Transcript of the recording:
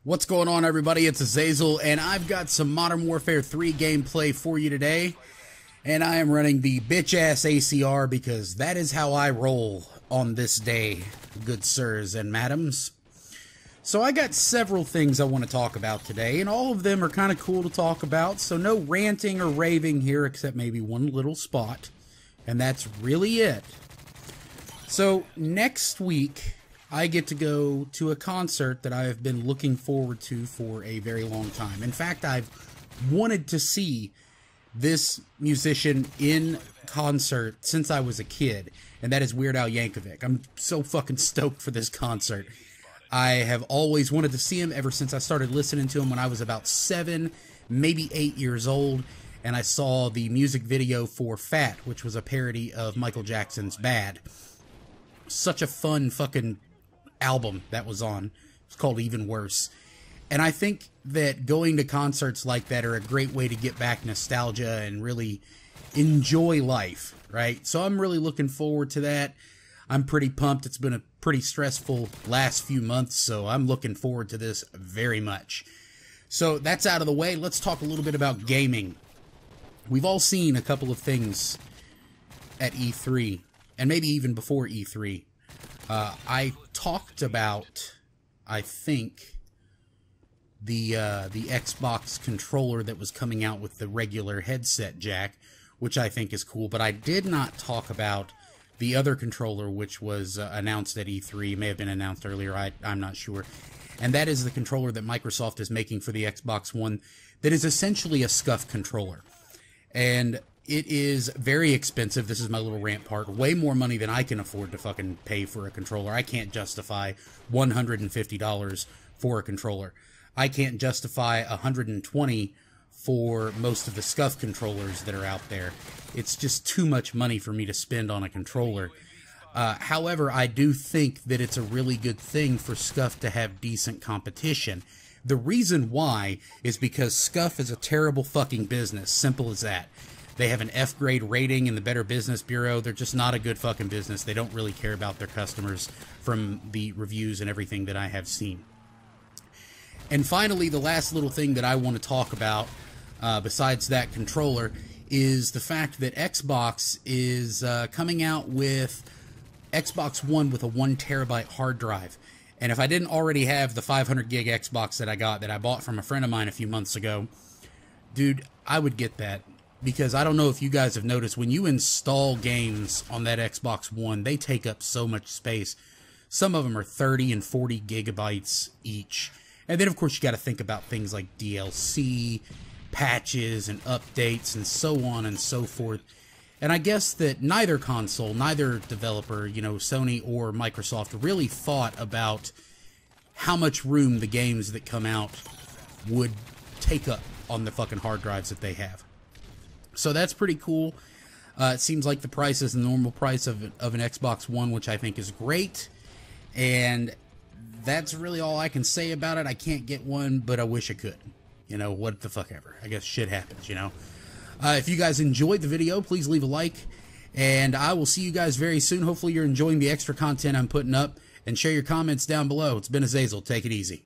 What's going on, everybody? It's Azazel, and I've got some Modern Warfare 3 gameplay for you today. And I am running the bitch-ass ACR because that is how I roll on this day, good sirs and madams. So I got several things I want to talk about today, and all of them are kind of cool to talk about, so no ranting or raving here except maybe one little spot, and that's really it. So next week, I get to go to a concert that I have been looking forward to for a very long time. In fact, I've wanted to see this musician in concert since I was a kid, and that is Weird Al Yankovic. I'm so fucking stoked for this concert. I have always wanted to see him ever since I started listening to him when I was about 7, maybe 8 years old, and I saw the music video for Fat, which was a parody of Michael Jackson's Bad. Such a fun fucking album that was on. It's called Even Worse. And I think that going to concerts like that are a great way to get back nostalgia and really enjoy life, right? So I'm really looking forward to that. I'm pretty pumped. It's been a pretty stressful last few months, so I'm looking forward to this very much. So that's out of the way. Let's talk a little bit about gaming. We've all seen a couple of things at E3, and maybe even before E3. I talked about, I think, the Xbox controller that was coming out with the regular headset jack, which I think is cool, but I did not talk about the other controller, which was announced at E3, may have been announced earlier, I'm not sure, and that is the controller that Microsoft is making for the Xbox One that is essentially a SCUF controller. And it is very expensive. This is my little rant part. Way more money than I can afford to fucking pay for a controller. I can't justify $150 for a controller. I can't justify $120 for most of the SCUF controllers that are out there. It's just too much money for me to spend on a controller. However, I do think that it's a really good thing for SCUF to have decent competition. The reason why is because SCUF is a terrible fucking business. Simple as that. They have an F-grade rating in the Better Business Bureau. They're just not a good fucking business. They don't really care about their customers from the reviews and everything that I have seen. And finally, the last little thing that I want to talk about, besides that controller, is the fact that Xbox is coming out with Xbox One with a 1 terabyte hard drive. And if I didn't already have the 500 gig Xbox that I bought from a friend of mine a few months ago, dude, I would get that. Because I don't know if you guys have noticed, when you install games on that Xbox One, they take up so much space. Some of them are 30 and 40 gigabytes each. And then, of course, you got to think about things like DLC, patches, and updates, and so on and so forth. And I guess that neither console, neither developer, you know, Sony or Microsoft, really thought about how much room the games that come out would take up on the fucking hard drives that they have. So that's pretty cool. It seems like the price is the normal price of an Xbox One, which I think is great. And that's really all I can say about it. I can't get one, but I wish I could. You know, what the fuck ever. I guess shit happens, you know. If you guys enjoyed the video, please leave a like. And I will see you guys very soon. Hopefully you're enjoying the extra content I'm putting up. And share your comments down below. It's been Azazel. Take it easy.